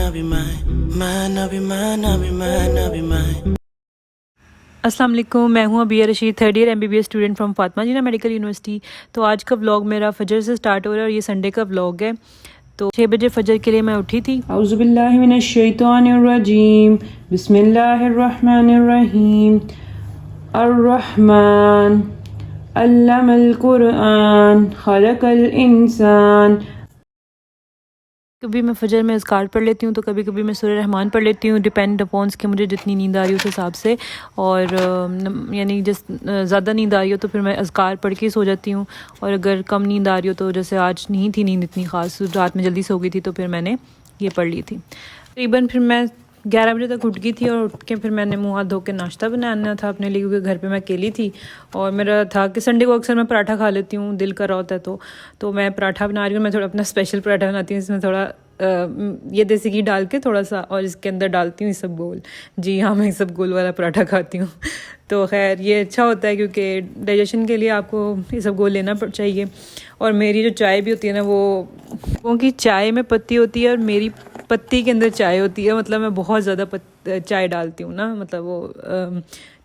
अस्सलाम वालेकुम, मैं हूँ Abiya Rashid, third year MBBS student from Fatima Jinnah medical university. तो आज का व्लॉग मेरा फजर से स्टार्ट हो रहा है और ये संडे का व्लॉग है। तो 6 बजे फजर के लिए मैं उठी थी। औज़ुबिल्लाहि मिनश्शैतानिर्रजीम, बिस्मिल्लाहिर्रहमानिर्रहीम। अर्रहमान अल्लमल कुरआन खलकल इंसान। कभी मैं फजर में अज़कार पढ़ लेती हूँ, तो कभी कभी मैं सूरह रहमान पढ़ लेती हूँ, डिपेंड अपॉन्स कि मुझे जितनी नींद आ रही हो उस हिसाब से। और यानी जिस ज़्यादा नींद आ रही हो तो फिर मैं अज़कार पढ़ के सो जाती हूँ, और अगर कम नींद आ रही हो तो जैसे आज नहीं थी नींद इतनी ख़ास, रात में जल्दी सो गई थी, तो फिर मैंने ये पढ़ ली थी। तकरीबन फिर मैं 11 बजे तक उठ गई थी, और उठ के फिर मैंने मुँह हाथ धो के नाश्ता बनाना था अपने लिए, क्योंकि घर पे मैं अकेली थी। और मेरा था कि संडे को अक्सर मैं पराठा खा लेती हूँ, दिल कर रहा होता है तो मैं पराठा बना रही हूँ। मैं थोड़ा अपना स्पेशल पराठा बनाती हूँ, इसमें थोड़ा ये देसी घी डाल के थोड़ा सा, और इसके अंदर डालती हूँ इसबगोल। जी हाँ, मैं इसबगोल वाला पराठा खाती हूँ। तो खैर ये अच्छा होता है, क्योंकि डाइजेशन के लिए आपको इसबगोल लेना चाहिए। और मेरी जो चाय भी होती है ना, वो की चाय में पत्ती होती है और मेरी पत्ती के अंदर चाय होती है। मतलब मैं बहुत ज़्यादा चाय डालती हूँ ना, मतलब वो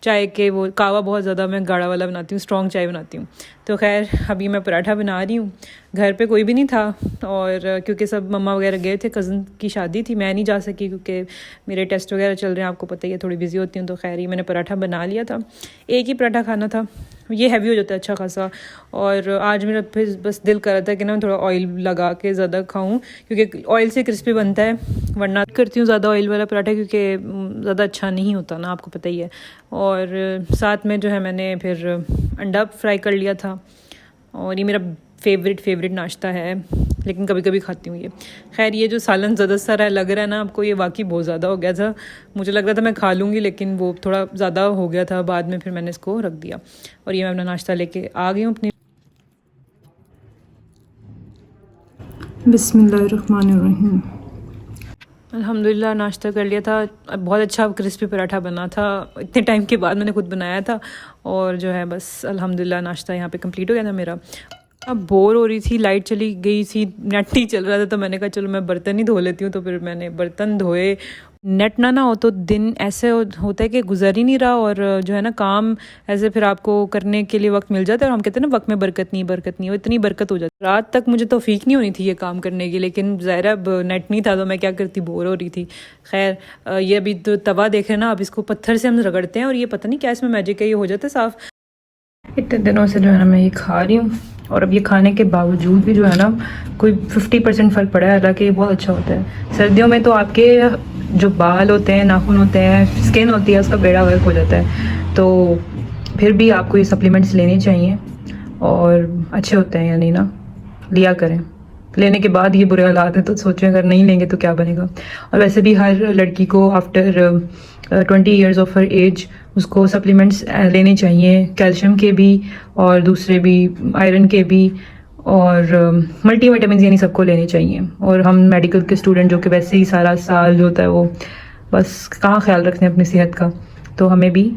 चाय के वो कावा बहुत ज़्यादा मैं गाढ़ा वाला बनाती हूँ, स्ट्रॉन्ग चाय बनाती हूँ। तो खैर अभी मैं पराठा बना रही हूँ। घर पे कोई भी नहीं था, और क्योंकि सब मम्मा वगैरह गए थे, कज़न की शादी थी, मैं नहीं जा सकी क्योंकि मेरे टेस्ट वगैरह चल रहे हैं, आपको पता ही है, थोड़ी बिजी होती हूँ। तो खैर ये मैंने पराठा बना लिया था, एक ही पराठा खाना था, ये हैवी हो जाता है अच्छा खासा। और आज मेरा फिर बस दिल कर रहा था कि ना थोड़ा ऑयल लगा के ज़्यादा खाऊं, क्योंकि ऑयल से क्रिस्पी बनता है, वरना करती हूँ ज़्यादा ऑयल वाला पराठा, क्योंकि ज़्यादा अच्छा नहीं होता ना, आपको पता ही है। और साथ में जो है मैंने फिर अंडा फ्राई कर लिया था, और ये मेरा फेवरेट नाश्ता है, लेकिन कभी कभी खाती हूँ ये। खैर ये जो सालन ज़्यादा सारा लग रहा है ना आपको, ये वाकई बहुत ज़्यादा हो गया था। मुझे लग रहा था मैं खा लूँगी, लेकिन वो थोड़ा ज़्यादा हो गया था, बाद में फिर मैंने इसको रख दिया। और ये मैं अपना नाश्ता लेके आ गई हूँ अपनी। बिस्मिल्लाहिर्रहमानिर्रहीम। अल्हम्दुलिल्लाह नाश्ता कर लिया था, बहुत अच्छा क्रिस्पी पराठा बना था, इतने टाइम के बाद मैंने खुद बनाया था। और जो है बस अल्हम्दुलिल्लाह नाश्ता यहाँ पे कंप्लीट हो गया था मेरा। अब बोर हो रही थी, लाइट चली गई थी, नेट नहीं चल रहा था, तो मैंने कहा चलो मैं बर्तन ही धो लेती हूँ। तो फिर मैंने बर्तन धोए। नेट ना हो तो दिन ऐसे होता है कि गुजर ही नहीं रहा, और जो है ना काम ऐसे फिर आपको करने के लिए वक्त मिल जाता है। और हम कहते हैं ना वक्त में बरकत नहीं, वो इतनी बरकत हो जाती। रात तक मुझे तौफीक नहीं होनी थी ये काम करने की, लेकिन ज़ाहिर अब नेट नहीं था तो मैं क्या करती, बोर हो रही थी। खैर ये अभी तो तवा देख रहे हैं ना, अब इसको पत्थर से हम रगड़ते हैं, और ये पता नहीं क्या इसमें मैजिक है, ये हो जाता है साफ़। इतने दिनों से जो है ना मैं ये खा रही हूँ, और अब ये खाने के बावजूद भी जो है ना कोई 50% फ़र्क पड़ा है, हालांकि ये बहुत अच्छा होता है। सर्दियों में तो आपके जो बाल होते हैं, नाखून होते हैं, स्किन होती है, उसका बेड़ा गर्क हो जाता है। तो फिर भी आपको ये सप्लीमेंट्स लेने चाहिए, और अच्छे होते हैं, यानी ना लिया करें। लेने के बाद ये बुरे हालात हैं तो सोचें अगर नहीं लेंगे तो क्या बनेगा। और वैसे भी हर लड़की को after 20 years of her age उसको सप्लीमेंट्स लेने चाहिए, कैल्शियम के भी और दूसरे भी, आयरन के भी, और मल्टीविटामिन यानी सबको लेने चाहिए। और हम मेडिकल के स्टूडेंट जो कि वैसे ही सारा साल जो होता है वो बस कहाँ ख्याल रखते हैं अपनी सेहत का, तो हमें भी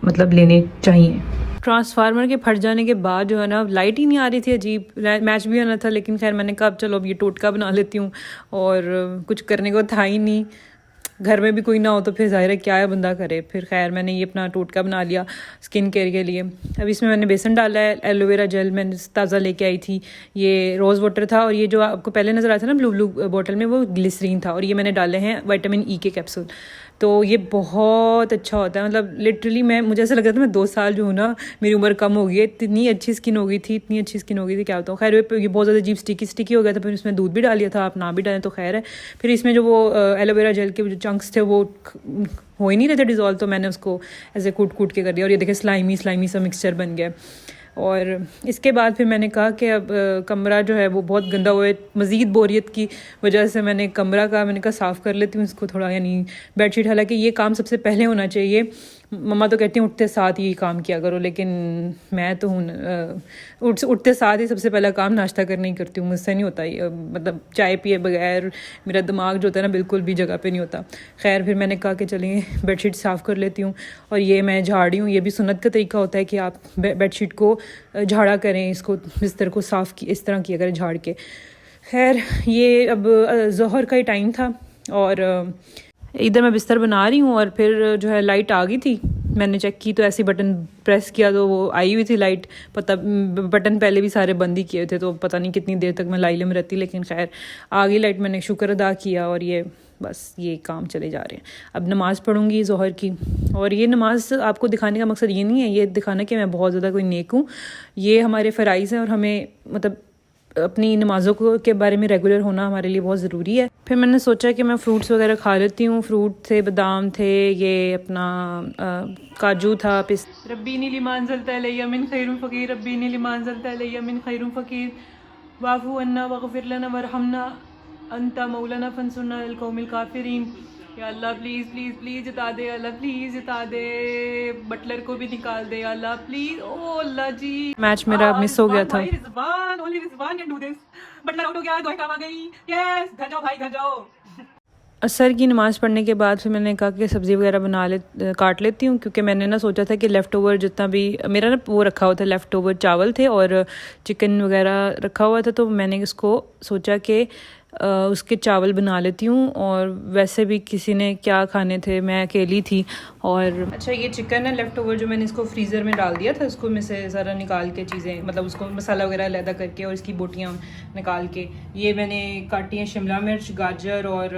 मतलब लेने चाहिए। ट्रांसफार्मर के फट जाने के बाद जो है ना लाइट ही नहीं आ रही थी, अजीब। मैच भी आना था, लेकिन खैर मैंने कहा अब चलो अब ये टोटका बना लेती हूँ, और कुछ करने को था ही नहीं, घर में भी कोई ना हो तो फिर ज़ाहिर है क्या है बंदा करे। फिर खैर मैंने ये अपना टोटका बना लिया स्किन केयर के लिए। अब इसमें मैंने बेसन डाला है, एलोवेरा जेल मैंने ताज़ा लेके आई थी, ये रोज़ वाटर था, और ये जो आपको पहले नज़र आया था ना ब्लू बॉटल में, वो ग्लिसरीन था। और ये मैंने डाले हैं विटामिन ई के कैप्सूल। तो ये बहुत अच्छा होता है, मतलब लिटरली मुझे ऐसा लग रहा था मैं 2 साल जो हूँ ना, मेरी उम्र कम हो गई है, इतनी अच्छी स्किन हो गई थी, इतनी अच्छी स्किन हो गई थी, क्या होता है। खैर ये बहुत ज़्यादा अजीब स्टिकी हो गया था, फिर इसमें दूध भी डाल दिया था, आप ना भी डालें तो खैर है। फिर इसमें जो वो एलोवेरा जेल के जो चंक्स थे वो हो ही नहीं रहे थे डिज़ोल्व, तो मैंने उसको ऐसे कूट के कर दिया, और ये देखे स्लाइमी सा मिक्सचर बन गया। और इसके बाद फिर मैंने कहा कि अब कमरा जो है वो बहुत गंदा हुआ है, मज़ीद बोरियत की वजह से मैंने कहा साफ़ कर लेती हूँ इसको थोड़ा, यानी बेडशीट। हालांकि ये काम सबसे पहले होना चाहिए, मम्मा तो कहती हैं उठते साथ ही काम किया करो, लेकिन मैं तो हूँ उठते साथ ही सबसे पहला काम नाश्ता करने ही करती हूँ, मुझसे नहीं होता ये, मतलब चाय पिए बगैर मेरा दिमाग जो होता है ना बिल्कुल भी जगह पे नहीं होता। खैर फिर मैंने कहा कि चलिए बेडशीट साफ़ कर लेती हूँ, और ये मैं झाड़ी हूँ। ये भी सुन्नत का तरीका होता है कि आप बेडशीट को झाड़ा करें, इसको बिस्तर को साफ़ इस तरह किया करें झाड़ के। खैर ये अब ज़ोहर का ही टाइम था, और इधर मैं बिस्तर बना रही हूँ और फिर जो है लाइट आ गई थी। मैंने चेक की तो ऐसे बटन प्रेस किया तो वो आई हुई थी लाइट। पता बटन पहले भी सारे बंद ही किए थे तो पता नहीं कितनी देर तक मैं लाइले में रहती, लेकिन खैर आ गई लाइट। मैंने शुक्र अदा किया और ये बस ये काम चले जा रहे हैं। अब नमाज़ पढ़ूंगी ज़ोहर की। और ये नमाज आपको दिखाने का मकसद ये नहीं है ये दिखाना कि मैं बहुत ज़्यादा कोई नेक हूँ। ये हमारे फ़राइज़ हैं और हमें मतलब अपनी नमाज़ों को के बारे में रेगुलर होना हमारे लिए बहुत ज़रूरी है। फिर मैंने सोचा कि मैं फ्रूट्स वगैरह खा लेती हूँ। फ्रूट थे, बादाम थे, ये अपना काजू था, रब्बीनी लिमान ज़लता लैया मिन खैरुम फ़कीर, रब्बीनी लिमान ज़लता लैया मिन खैरुम फ़कीर, वाफ़ु अन्ना वग़फ़िर लना वरहमना अंता मौलाना फंसुरना अल कौमिल काफिरीन। या अल्लाह प्लीज़ प्लीज़ प्लीज़ जिता दे, अल्लाह प्लीज़ जिता दे, बटलर को भी निकाल दे अल्लाह प्लीज़। ओ अल्लाह जी, मैच मेरा मिस हो गया था। बटलर आउट हो गया, दुआ काम आ गई। यस, घर जाओ भाई घर जाओ। असर की नमाज़ पढ़ने के बाद फिर मैंने कहा कि सब्ज़ी वगैरह काट लेती हूँ, क्योंकि मैंने ना सोचा था कि लेफ़्ट ओवर जितना भी मेरा ना वो रखा हुआ था, लेफ़्ट ओवर चावल थे और चिकन वगैरह रखा हुआ था, तो मैंने इसको सोचा कि उसके चावल बना लेती हूँ। और वैसे भी किसी ने क्या खाने थे, मैं अकेली थी। और अच्छा ये चिकन है लेफ़्ट ओवर जो मैंने इसको फ्रीज़र में डाल दिया था, उसको में से ज़रा निकाल के चीज़ें मतलब उसको मसाला वगैरह अलहदा करके और इसकी बोटियाँ निकाल के ये मैंने काटी हैं शिमला मिर्च, गाजर और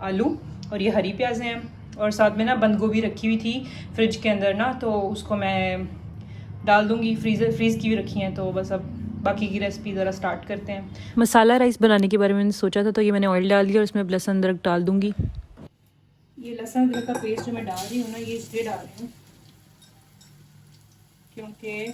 आलू, और ये हरी प्याज़ें हैं। और साथ में ना बंद गोभी रखी हुई थी फ्रिज के अंदर ना, तो उसको मैं डाल दूँगी। फ्रीज़ की भी रखी हैं। तो बस अब बाकी की रेसिपी ज़रा स्टार्ट करते हैं। मसाला राइस बनाने के बारे में मैंने सोचा था, तो ये मैंने ऑयल डाल दिया और इसमें लहसुन अदरक डाल दूँगी। ये लहसुन अदरक का पेस्ट जो मैं डाल रही हूँ ना, ये इसलिए डाल रही हूँ क्योंकि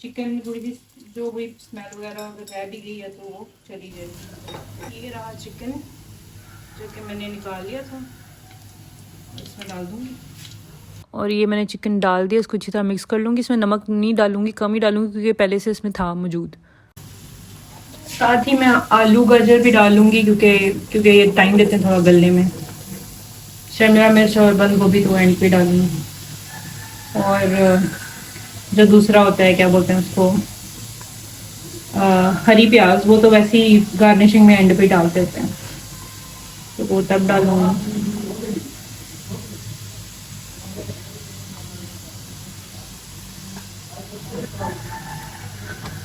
चिकन थोड़ी सी जो भी स्मेल वगैरह अगर रह भी गई है तो वो चली जाएगी। ये रहा चिकन जो कि मैंने निकाल लिया था, इसमें डाल दूँगी। और ये मैंने चिकन डाल दिया, इसको अच्छी तरह मिक्स कर लूँगी। इसमें नमक नहीं डालूँगी, कम ही डालूँगी क्योंकि पहले से इसमें था मौजूद। साथ ही मैं आलू गाजर भी डालूँगी क्योंकि ये टाइम देते हैं थोड़ा गलने में। शिमला मिर्च और बंद गोभी तो एंड पे डालूँगी। और जो दूसरा होता है क्या बोलते हैं उसको, हरी प्याज, वो तो वैसे ही गार्निशिंग में एंड पे डाल देते हैं, तो वो तब डालूँगी।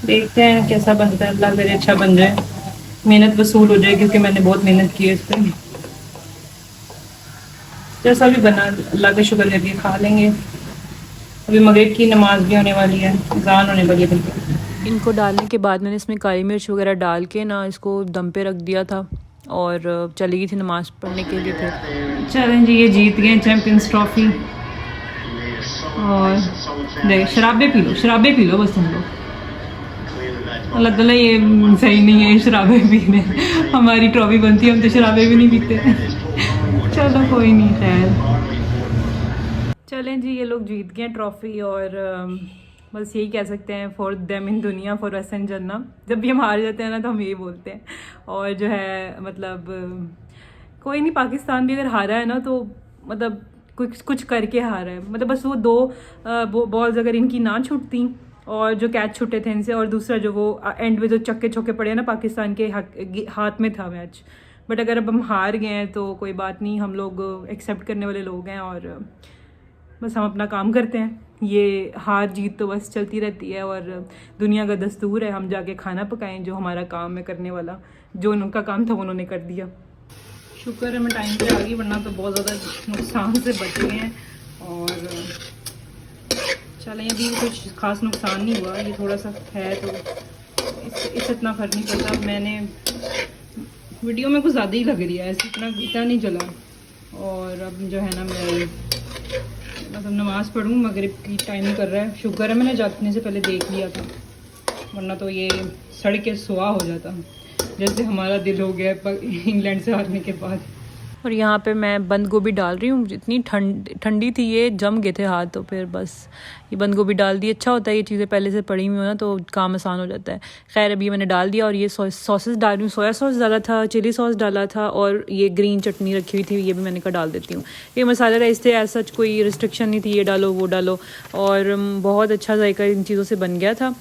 देखते हैं कैसा बनता है, अल्लाह करे अच्छा बन जाए, मेहनत वसूल हो जाए क्योंकि मैंने बहुत मेहनत की है इस पर। जैसा भी बना अल्लाह का शुक्र करके खा लेंगे। अभी मगरिब की नमाज भी होने वाली है, अज़ान होने वाली है बिल्कुल। इनको डालने के बाद मैंने इसमें काली मिर्च वगैरह डाल के ना इसको दम पे रख दिया था और चली गई थी नमाज़ पढ़ने के लिए। फिर चलें जी, ये जीत गए चैम्पियंस ट्रॉफी। और देख शराबे पी लो बस तुम लोग। अल्लाह ताला ये सही नहीं है शराबें पीने, हमारी ट्रॉफी बनती है, हम तो शराबें भी नहीं पीते। चलो कोई नहीं, खैर। चलें जी, ये लोग जीत गए ट्रॉफी और बस यही कह सकते हैं फॉर देम इन दुनिया फॉर अस इन जन्ना। जब भी हम हार जाते हैं ना तो हम यही बोलते हैं। और जो है मतलब कोई नहीं, पाकिस्तान भी अगर हारा है ना तो मतलब कुछ करके हारा है। मतलब बस वो दो बॉल्स अगर इनकी ना छूटती और जो कैच छूटे थे इनसे, और दूसरा जो वो एंड में जो चक्के चौके पड़े ना, पाकिस्तान के हाथ में था मैच। बट अगर अब हम हार गए हैं तो कोई बात नहीं, हम लोग एक्सेप्ट करने वाले लोग हैं और बस हम अपना काम करते हैं। ये हार जीत तो बस चलती रहती है और दुनिया का दस्तूर है, हम जाके खाना पकाएं जो हमारा काम है करने वाला। जो उनका काम था उन्होंने कर दिया। शुक्र है मैं टाइम पे आ गई, वरना तो बहुत ज़्यादा नुकसान से बच गए हैं। और चलें, अभी कुछ खास नुकसान नहीं हुआ, ये थोड़ा सा है तो इससे इतना फर्क नहीं पड़ता। मैंने वीडियो में कुछ ज़्यादा ही लग रही है, ऐसे इतना नहीं चला। और अब जो है ना मैं मतलब नमाज़ पढ़ूँ, मगरिब की टाइम कर रहा है। शुक्र है मैंने जाने से पहले देख लिया था, वरना तो ये सड़ के सुहा हो जाता जैसे हमारा दिल हो गया इंग्लैंड से हारने के बाद। और यहाँ पे मैं बंद गोभी डाल रही हूँ। इतनी ठंडी थी, ये जम गए थे हाथ, तो फिर बस ये बंद गोभी डाल दी। अच्छा होता है ये चीज़ें पहले से पड़ी हुई हो ना तो काम आसान हो जाता है। खैर अभी मैंने डाल दिया और ये सॉसेस डाल रही हूँ। सोया सॉस डाला था, चिली सॉस डाला था और ये ग्रीन चटनी रखी हुई थी, ये भी मैंने कहा डाल देती हूँ। ये मसाले राइस थे, ऐसा कोई रिस्ट्रिक्शन नहीं थी ये डालो वो डालो, और बहुत अच्छा जायका इन चीज़ों से बन गया था।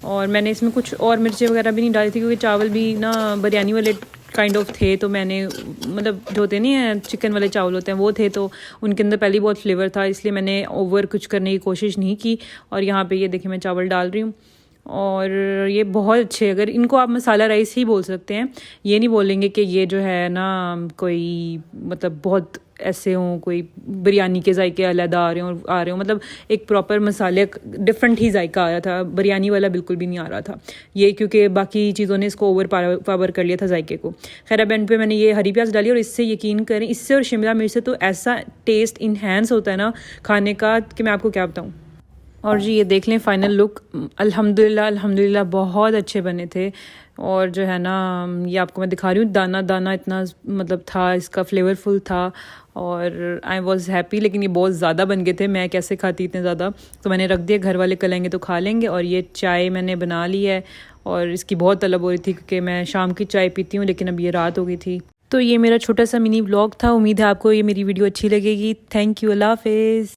और मैंने इसमें कुछ और मिर्चें वगैरह भी नहीं डाली थी क्योंकि चावल भी ना बिरयानी वाले काइंड ऑफ थे, तो मैंने मतलब जो होते नहीं हैं चिकन वाले चावल होते हैं वो थे, तो उनके अंदर पहले बहुत फ्लेवर था, इसलिए मैंने ओवर कुछ करने की कोशिश नहीं की। और यहाँ पे ये देखिए मैं चावल डाल रही हूँ और ये बहुत अच्छे, अगर इनको आप मसाला राइस ही बोल सकते हैं, ये नहीं बोलेंगे कि ये जो है ना कोई मतलब बहुत ऐसे हों, कोई बिरयानी के जायके अलहदा आ रहे हों, मतलब एक प्रॉपर मसाले डिफरेंट ही जायका आ रहा था, बिरयानी वाला बिल्कुल भी नहीं आ रहा था ये, क्योंकि बाकी चीज़ों ने इसको ओवर पावर कर लिया था जायके को। खैर अब एंड पे मैंने ये हरी प्याज डाली और इससे यकीन करें, इससे और शिमला मिर्च से तो ऐसा टेस्ट इन्हेंस होता है ना खाने का कि मैं आपको क्या बताऊँ। और जी ये देख लें फाइनल लुक, अल्हम्दुलिल्लाह बहुत अच्छे बने थे। और जो है ना ये आपको मैं दिखा रही हूँ, दाना दाना इतना मतलब था, इसका फ्लेवरफुल था और आई वॉज़ हैप्पी। लेकिन ये बहुत ज़्यादा बन गए थे, मैं कैसे खाती इतने ज़्यादा, तो मैंने रख दिया, घर वाले कल आएंगे तो खा लेंगे। और ये चाय मैंने बना ली है और इसकी बहुत तलब हो रही थी क्योंकि मैं शाम की चाय पीती हूँ, लेकिन अब ये रात हो गई थी। तो ये मेरा छोटा सा मिनी व्लॉग था, उम्मीद है आपको ये मेरी वीडियो अच्छी लगेगी। थैंक यू, अल्लाह हाफिज़।